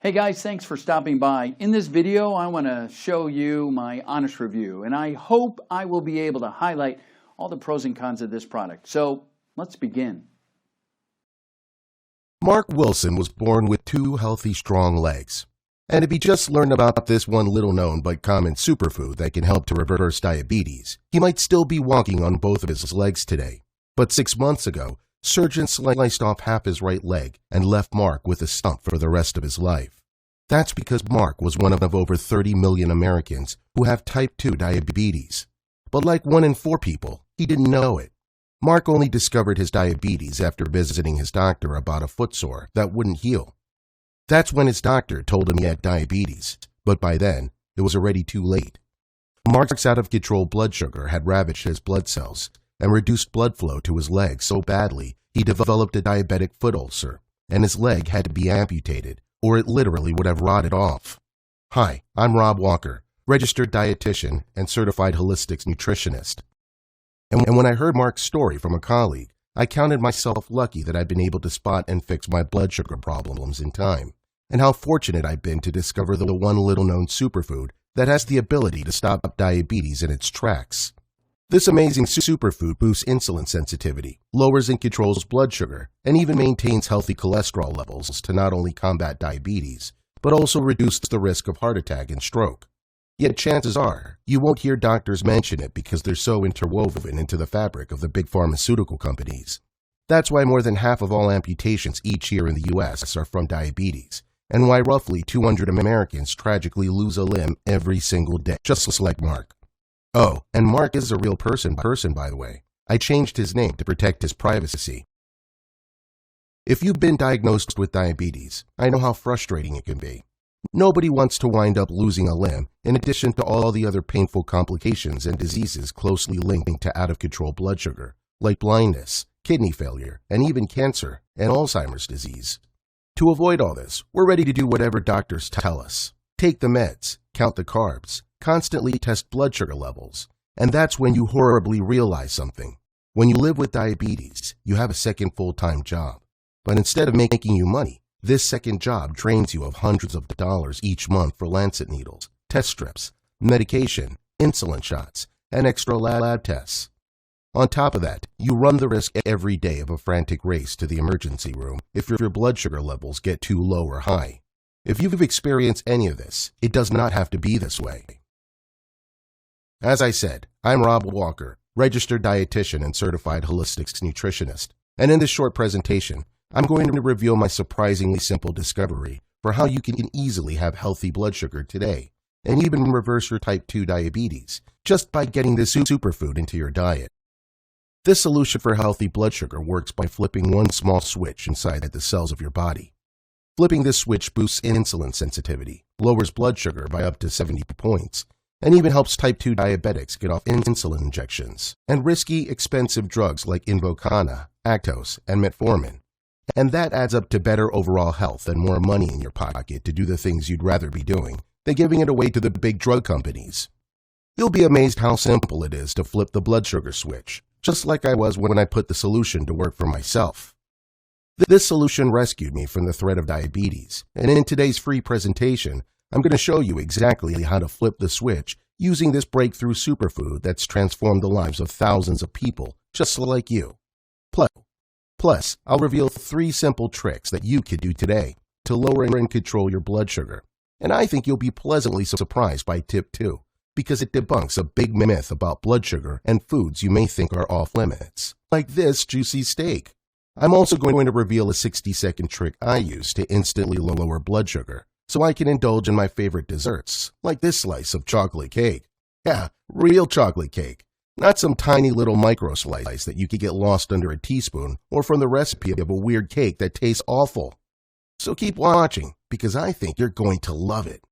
Hey guys, thanks for stopping by. In this video, I want to show you my honest review, and I hope I will be able to highlight all the pros and cons of this product. So let's begin. Mark Wilson was born with two healthy, strong legs. And if he just learned about this one little-known but common superfood that can help to reverse diabetes, he might still be walking on both of his legs today. But 6 months ago, surgeons sliced off half his right leg and left Mark with a stump for the rest of his life. That's because Mark was one of over 30 million Americans who have type 2 diabetes. But like 1 in 4 people, he didn't know it. Mark only discovered his diabetes after visiting his doctor about a foot sore that wouldn't heal. That's when his doctor told him he had diabetes, but by then, it was already too late. Mark's out-of-control blood sugar had ravaged his blood cells and reduced blood flow to his leg so badly he developed a diabetic foot ulcer, and his leg had to be amputated, or it literally would have rotted off. Hi, I'm Rob Walker, registered dietitian and certified holistic nutritionist. And when I heard Mark's story from a colleague, I counted myself lucky that I'd been able to spot and fix my blood sugar problems in time, and how fortunate I've been to discover the one little-known superfood that has the ability to stop diabetes in its tracks. This amazing superfood boosts insulin sensitivity, lowers and controls blood sugar, and even maintains healthy cholesterol levels to not only combat diabetes, but also reduce the risk of heart attack and stroke. Yet chances are, you won't hear doctors mention it because they're so interwoven into the fabric of the big pharmaceutical companies. That's why more than half of all amputations each year in the U.S. are from diabetes, and why roughly 200 Americans tragically lose a limb every single day, just like Mark. Oh, and Mark is a real person by the way. I changed his name to protect his privacy. If you've been diagnosed with diabetes, I know how frustrating it can be. Nobody wants to wind up losing a limb, in addition to all the other painful complications and diseases closely linked to out-of-control blood sugar, like blindness, kidney failure, and even cancer and Alzheimer's disease. To avoid all this, we're ready to do whatever doctors tell us. Take the meds, count the carbs, constantly test blood sugar levels. And that's when you horribly realize something. When you live with diabetes, you have a second full-time job. But instead of making you money, this second job drains you of hundreds of dollars each month for lancet needles, test strips, medication, insulin shots, and extra lab tests. On top of that, you run the risk every day of a frantic race to the emergency room if your blood sugar levels get too low or high. If you've experienced any of this, it does not have to be this way. As I said, I'm Rob Walker, registered dietitian and certified holistic nutritionist. And in this short presentation, I'm going to reveal my surprisingly simple discovery for how you can easily have healthy blood sugar today, and even reverse your type 2 diabetes, just by getting this superfood into your diet. This solution for healthy blood sugar works by flipping one small switch inside the cells of your body. Flipping this switch boosts insulin sensitivity, lowers blood sugar by up to 70 points, and even helps type 2 diabetics get off insulin injections and risky, expensive drugs like Invokana, Actos, and Metformin. And that adds up to better overall health and more money in your pocket to do the things you'd rather be doing than giving it away to the big drug companies. You'll be amazed how simple it is to flip the blood sugar switch, just like I was when I put the solution to work for myself. This solution rescued me from the threat of diabetes, and in today's free presentation, I'm going to show you exactly how to flip the switch using this breakthrough superfood that's transformed the lives of thousands of people just like you. Plus, I'll reveal 3 simple tricks that you could do today to lower and control your blood sugar. And I think you'll be pleasantly surprised by tip 2, because it debunks a big myth about blood sugar and foods you may think are off limits, like this juicy steak. I'm also going to reveal a 60-second trick I use to instantly lower blood sugar, so I can indulge in my favorite desserts, like this slice of chocolate cake. Yeah, real chocolate cake. Not some tiny little micro slice that you could get lost under a teaspoon or from the recipe of a weird cake that tastes awful. So keep watching, because I think you're going to love it.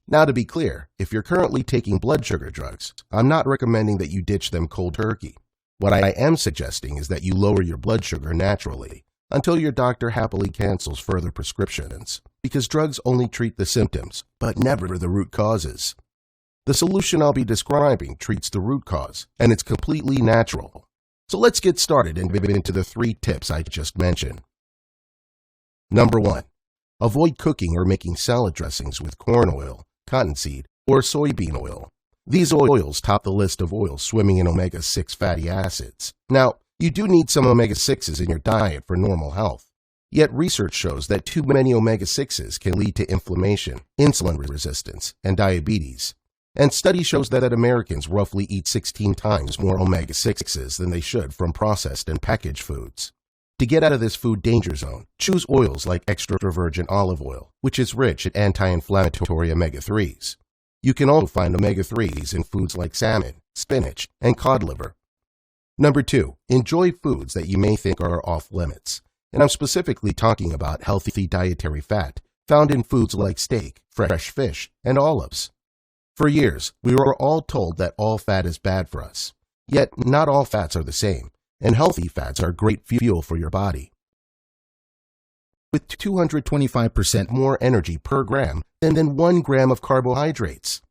Now to be clear, if you're currently taking blood sugar drugs, I'm not recommending that you ditch them cold turkey. What I am suggesting is that you lower your blood sugar naturally until your doctor happily cancels further prescriptions, because drugs only treat the symptoms, but never the root causes. The solution I'll be describing treats the root cause, and it's completely natural. So let's get started and dive into the 3 tips I just mentioned. Number 1. Avoid cooking or making salad dressings with corn oil, cottonseed, or soybean oil. These oils top the list of oils swimming in omega-6 fatty acids. Now, you do need some omega-6s in your diet for normal health. Yet research shows that too many omega-6s can lead to inflammation, insulin resistance, and diabetes. And study shows that Americans roughly eat 16 times more omega-6s than they should from processed and packaged foods. To get out of this food danger zone, choose oils like extra virgin olive oil, which is rich in anti-inflammatory omega-3s. You can also find omega-3s in foods like salmon, spinach, and cod liver. Number 2, enjoy foods that you may think are off limits. And I'm specifically talking about healthy dietary fat found in foods like steak, fresh fish, and olives. For years, we were all told that all fat is bad for us. Yet, not all fats are the same, and healthy fats are great fuel for your body, with 225% more energy per gram than 1 gram of carbohydrates.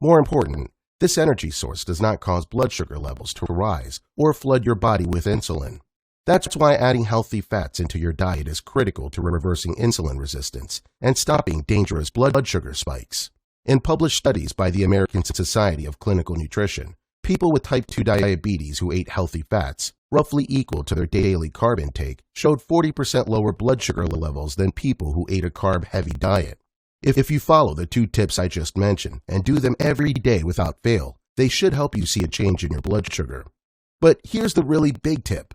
More important, this energy source does not cause blood sugar levels to rise or flood your body with insulin. That's why adding healthy fats into your diet is critical to reversing insulin resistance and stopping dangerous blood sugar spikes. In published studies by the American Society of Clinical Nutrition, people with type 2 diabetes who ate healthy fats, roughly equal to their daily carb intake, showed 40% lower blood sugar levels than people who ate a carb-heavy diet. If you follow the 2 tips I just mentioned and do them every day without fail, they should help you see a change in your blood sugar. But here's the really big tip.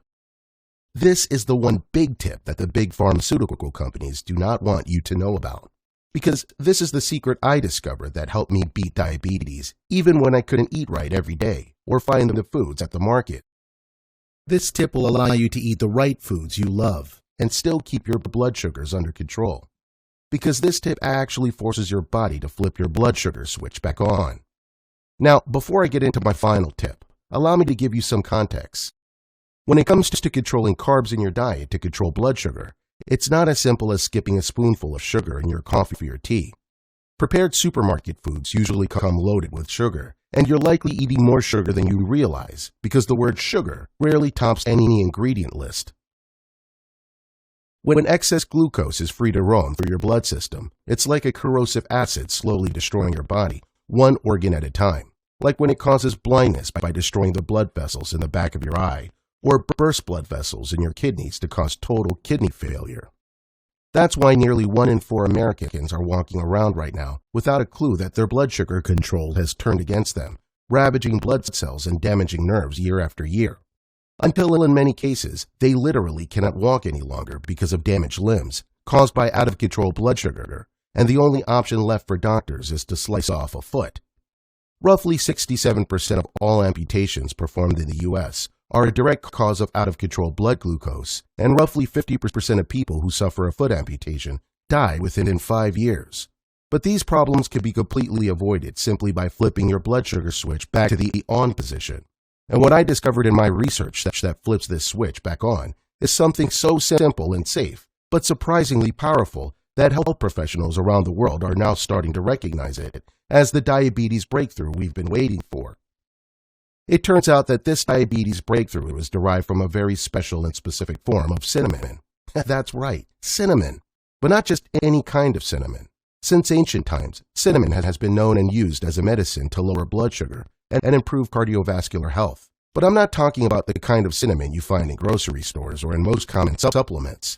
This is the one big tip that the big pharmaceutical companies do not want you to know about. Because this is the secret I discovered that helped me beat diabetes, even when I couldn't eat right every day or find the foods at the market. This tip will allow you to eat the right foods you love and still keep your blood sugars under control. Because this tip actually forces your body to flip your blood sugar switch back on. Now, before I get into my final tip, allow me to give you some context. When it comes to controlling carbs in your diet to control blood sugar, it's not as simple as skipping a spoonful of sugar in your coffee or tea. Prepared supermarket foods usually come loaded with sugar, and you're likely eating more sugar than you realize because the word sugar rarely tops any ingredient list. When excess glucose is free to roam through your blood system, it's like a corrosive acid slowly destroying your body, one organ at a time, like when it causes blindness by destroying the blood vessels in the back of your eye, or burst blood vessels in your kidneys to cause total kidney failure. That's why nearly 1 in 4 Americans are walking around right now without a clue that their blood sugar control has turned against them, ravaging blood cells and damaging nerves year after year. Until in many cases, they literally cannot walk any longer because of damaged limbs caused by out-of-control blood sugar, and the only option left for doctors is to slice off a foot. Roughly 67% of all amputations performed in the U.S. are a direct cause of out-of-control blood glucose, and roughly 50% of people who suffer a foot amputation die within 5 years. But these problems can be completely avoided simply by flipping your blood sugar switch back to the on position. And what I discovered in my research that flips this switch back on is something so simple and safe, but surprisingly powerful, that health professionals around the world are now starting to recognize it as the diabetes breakthrough we've been waiting for. It turns out that this diabetes breakthrough is derived from a very special and specific form of cinnamon. That's right, cinnamon. But not just any kind of cinnamon. Since ancient times, cinnamon has been known and used as a medicine to lower blood sugar and improve cardiovascular health. But I'm not talking about the kind of cinnamon you find in grocery stores or in most common supplements.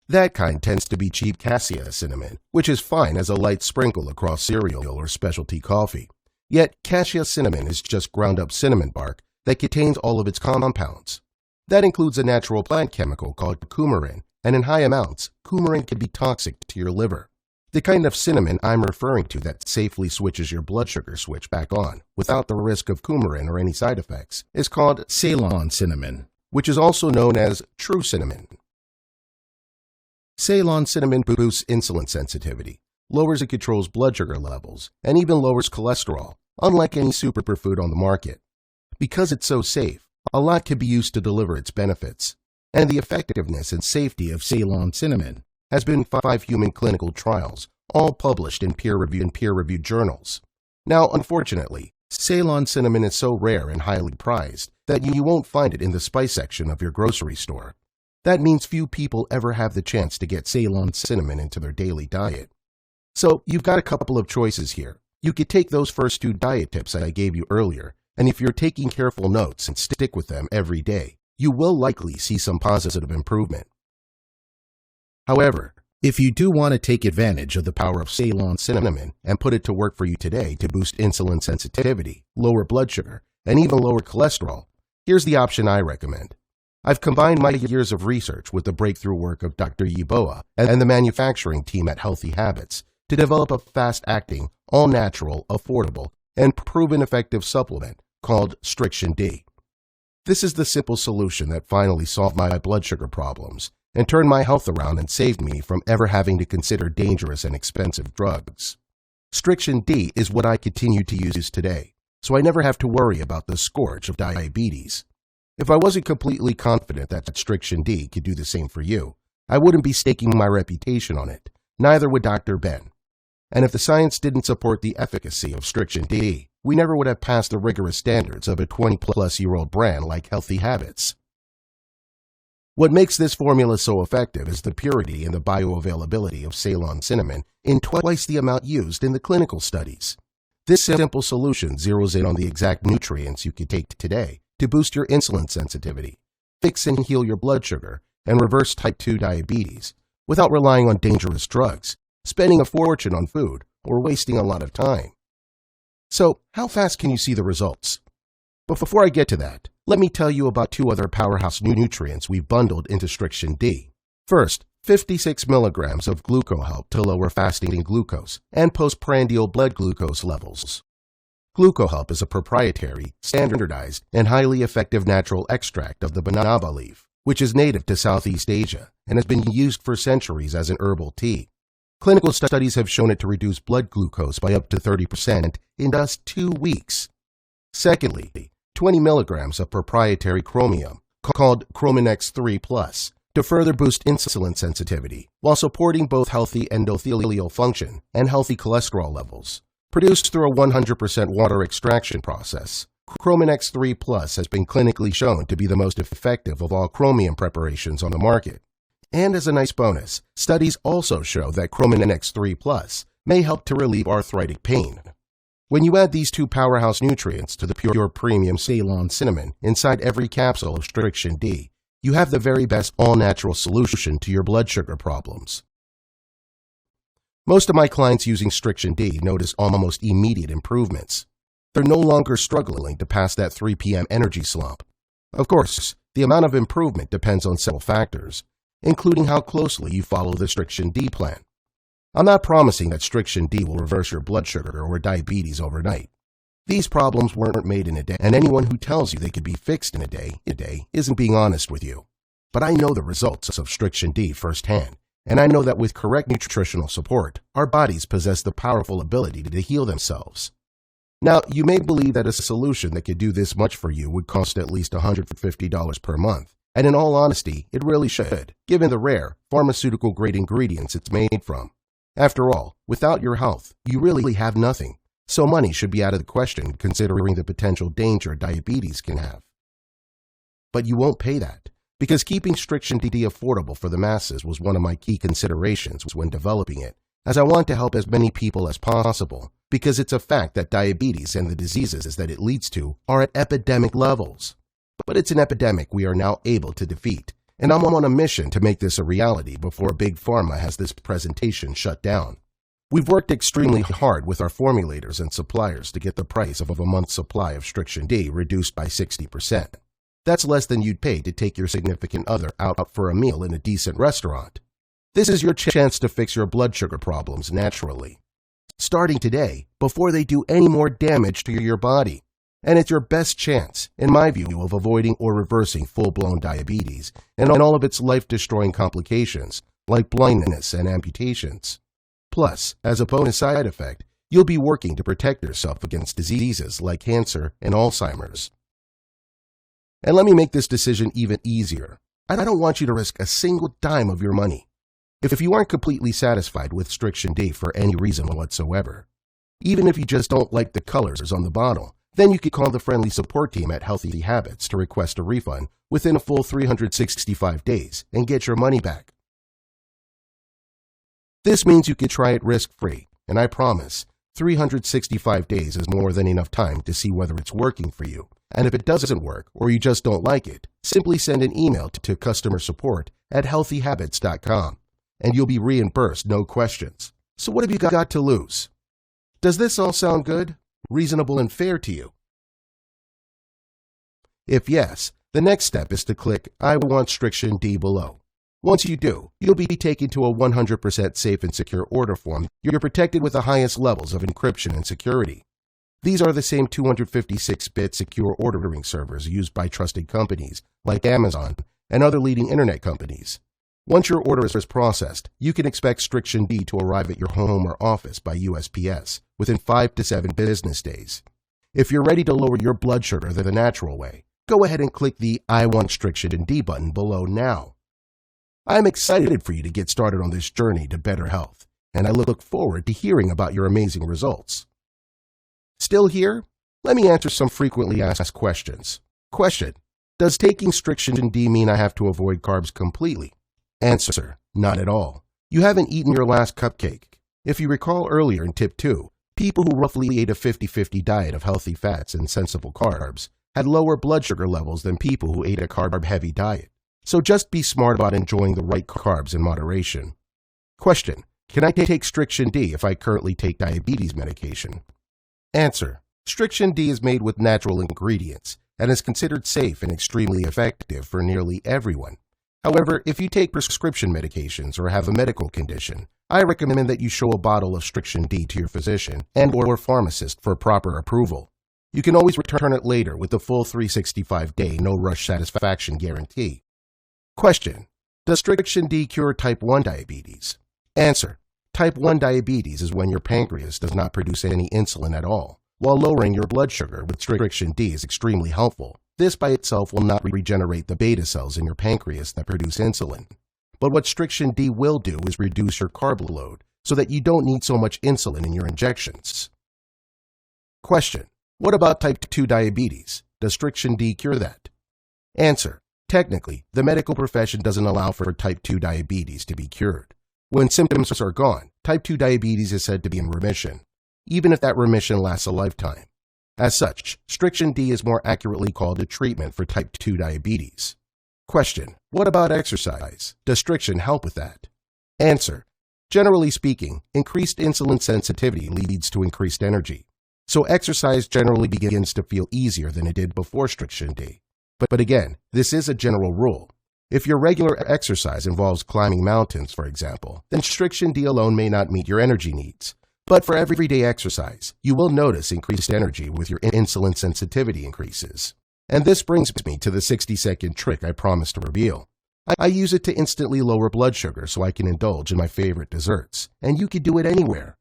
That kind tends to be cheap cassia cinnamon, which is fine as a light sprinkle across cereal or specialty coffee. Yet, cassia cinnamon is just ground-up cinnamon bark that contains all of its compounds. That includes a natural plant chemical called coumarin, and in high amounts, coumarin can be toxic to your liver. The kind of cinnamon I'm referring to that safely switches your blood sugar switch back on without the risk of coumarin or any side effects is called Ceylon cinnamon, which is also known as true cinnamon. Ceylon cinnamon boosts insulin sensitivity, lowers and controls blood sugar levels, and even lowers cholesterol, unlike any superfood on the market. Because it's so safe, a lot can be used to deliver its benefits. And the effectiveness and safety of Ceylon cinnamon has been 5 human clinical trials, all published in peer-reviewed journals. Now, unfortunately, Ceylon cinnamon is so rare and highly prized that you won't find it in the spice section of your grocery store. That means few people ever have the chance to get Ceylon cinnamon into their daily diet. So you've got a couple of choices here. You could take those first two diet tips I gave you earlier, and if you're taking careful notes and stick with them every day, you will likely see some positive improvement. However, if you do want to take advantage of the power of Ceylon cinnamon and put it to work for you today to boost insulin sensitivity, lower blood sugar, and even lower cholesterol, here's the option I recommend. I've combined my years of research with the breakthrough work of Dr. Yeboah and the manufacturing team at Healthy Habits to develop a fast-acting, all-natural, affordable, and proven effective supplement called StrictionD. This is the simple solution that finally solved my blood sugar problems and turned my health around and saved me from ever having to consider dangerous and expensive drugs. StrictionD is what I continue to use today, so I never have to worry about the scourge of diabetes. If I wasn't completely confident that StrictionD could do the same for you, I wouldn't be staking my reputation on it, neither would Dr. Ben. And if the science didn't support the efficacy of StrictionD, we never would have passed the rigorous standards of a 20-plus-year-old brand like Healthy Habits. What makes this formula so effective is the purity and the bioavailability of Ceylon cinnamon in twice the amount used in the clinical studies. This simple solution zeroes in on the exact nutrients you can take today to boost your insulin sensitivity, fix and heal your blood sugar, and reverse type 2 diabetes without relying on dangerous drugs, spending a fortune on food, or wasting a lot of time. So, how fast can you see the results? But before I get to that, let me tell you about two other powerhouse nutrients we've bundled into StrictionD. First, 56 milligrams of GlucoHelp to lower fasting glucose and postprandial blood glucose levels. GlucoHelp is a proprietary, standardized, and highly effective natural extract of the banaba leaf, which is native to Southeast Asia and has been used for centuries as an herbal tea. Clinical studies have shown it to reduce blood glucose by up to 30% in just 2 weeks. Secondly, 20 milligrams of proprietary chromium, called Chrominex 3+, to further boost insulin sensitivity while supporting both healthy endothelial function and healthy cholesterol levels. Produced through a 100% water extraction process, Chrominex 3+ has been clinically shown to be the most effective of all chromium preparations on the market. And as a nice bonus, studies also show that Chrominex 3+ may help to relieve arthritic pain. When you add these two powerhouse nutrients to the pure premium Ceylon cinnamon inside every capsule of StrictionD, you have the very best all-natural solution to your blood sugar problems. Most of my clients using StrictionD notice almost immediate improvements. They're no longer struggling to pass that 3 p.m. energy slump. Of course, the amount of improvement depends on several factors, including how closely you follow the StrictionD plan. I'm not promising that StrictionD will reverse your blood sugar or diabetes overnight. These problems weren't made in a day, and anyone who tells you they could be fixed in a day isn't being honest with you. But I know the results of StrictionD firsthand, and I know that with correct nutritional support, our bodies possess the powerful ability to heal themselves. Now, you may believe that a solution that could do this much for you would cost at least $150 per month, and in all honesty, it really should, given the rare, pharmaceutical-grade ingredients it's made from. After all, without your health, you really have nothing, so money should be out of the question considering the potential danger diabetes can have. But you won't pay that, because keeping StrictionD affordable for the masses was one of my key considerations when developing it, as I want to help as many people as possible, because it's a fact that diabetes and the diseases that it leads to are at epidemic levels. But it's an epidemic we are now able to defeat, and I'm on a mission to make this a reality before Big Pharma has this presentation shut down. We've worked extremely hard with our formulators and suppliers to get the price of a month's supply of StrictionD reduced by 60%. That's less than you'd pay to take your significant other out for a meal in a decent restaurant. This is your chance to fix your blood sugar problems naturally, starting today, before they do any more damage to your body. And it's your best chance, in my view, of avoiding or reversing full-blown diabetes and all of its life-destroying complications, like blindness and amputations. Plus, as a bonus side effect, you'll be working to protect yourself against diseases like cancer and Alzheimer's. And let me make this decision even easier. I don't want you to risk a single dime of your money. If you aren't completely satisfied with StrictionD for any reason whatsoever, even if you just don't like the colors on the bottle, Then you could call the friendly support team at Healthy Habits to request a refund within a full 365 days and get your money back. This means you can try it risk-free, and I promise, 365 days is more than enough time to see whether it's working for you. And if it doesn't work, or you just don't like it, simply send an email to customer support at healthyhabits.com, and you'll be reimbursed, no questions. So what have you got to lose? Does this all sound good, reasonable, and fair to you? If yes, the next step is to click I want StrictionD below. Once you do, you'll be taken to a 100% safe and secure order form. You're protected with the highest levels of encryption and security. These are the same 256-bit secure ordering servers used by trusted companies like Amazon and other leading internet companies. Once your order is processed, you can expect StrictionD to arrive at your home or office by USPS within 5 to 7 business days. If you're ready to lower your blood sugar the natural way, go ahead and click the I want StrictionD button below now. I'm excited for you to get started on this journey to better health, and I look forward to hearing about your amazing results. Still here? Let me answer some frequently asked questions. Question: does taking StrictionD mean I have to avoid carbs completely? Answer: not at all. You haven't eaten your last cupcake. If you recall earlier in tip 2, people who roughly ate a 50-50 diet of healthy fats and sensible carbs had lower blood sugar levels than people who ate a carb-heavy diet. So just be smart about enjoying the right carbs in moderation. Question: can I take StrictionD if I currently take diabetes medication? Answer: StrictionD is made with natural ingredients and is considered safe and extremely effective for nearly everyone. However, if you take prescription medications or have a medical condition, I recommend that you show a bottle of StrictionD to your physician and/or pharmacist for proper approval. You can always return it later with the full 365-day no-rush satisfaction guarantee. Question: does StrictionD cure type 1 diabetes? Answer: type 1 diabetes is when your pancreas does not produce any insulin at all. While lowering your blood sugar with StrictionD is extremely helpful, this by itself will not regenerate the beta cells in your pancreas that produce insulin. But what StrictionD will do is reduce your carb load so that you don't need so much insulin in your injections. Question: what about type 2 diabetes? Does StrictionD cure that? Answer: technically, the medical profession doesn't allow for type 2 diabetes to be cured. When symptoms are gone, type 2 diabetes is said to be in remission, even if that remission lasts a lifetime. As such, StrictionD is more accurately called a treatment for type 2 diabetes. Question: what about exercise? Does Striction help with that? Answer: generally speaking, increased insulin sensitivity leads to increased energy. So exercise generally begins to feel easier than it did before StrictionD. But again, this is a general rule. If your regular exercise involves climbing mountains, for example, then StrictionD alone may not meet your energy needs. But for everyday exercise, you will notice increased energy with your insulin sensitivity increases. And this brings me to the 60-second trick I promised to reveal. I use it to instantly lower blood sugar so I can indulge in my favorite desserts, and you can do it anywhere.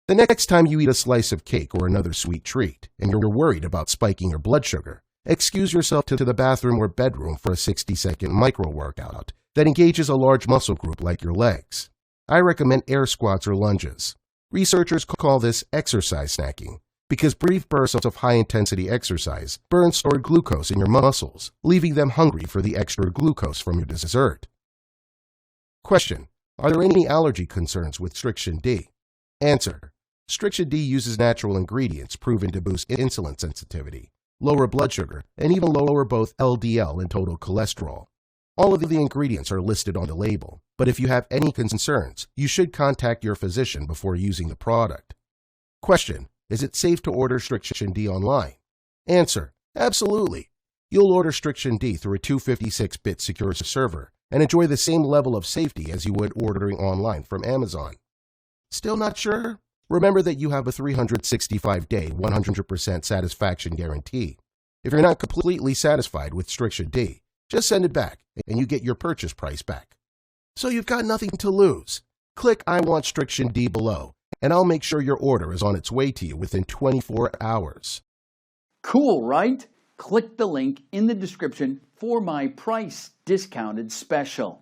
The next time you eat a slice of cake or another sweet treat, and you're worried about spiking your blood sugar, excuse yourself to the bathroom or bedroom for a 60-second micro-workout that engages a large muscle group like your legs. I recommend air squats or lunges. Researchers call this exercise snacking because brief bursts of high-intensity exercise burn stored glucose in your muscles, leaving them hungry for the extra glucose from your dessert. Question: are there any allergy concerns with StrictionD? Answer: StrictionD uses natural ingredients proven to boost insulin sensitivity, lower blood sugar, and even lower both LDL and total cholesterol. All of the ingredients are listed on the label, but if you have any concerns, you should contact your physician before using the product. Question: is it safe to order StrictionD online? Answer: absolutely. You'll order StrictionD through a 256-bit secure server and enjoy the same level of safety as you would ordering online from Amazon. Still not sure? Remember that you have a 365-day, 100% satisfaction guarantee. If you're not completely satisfied with StrictionD, just send it back and you get your purchase price back. So you've got nothing to lose. Click I want StrictionD below, and I'll make sure your order is on its way to you within 24 hours. Cool, right? Click the link in the description for my price discounted special.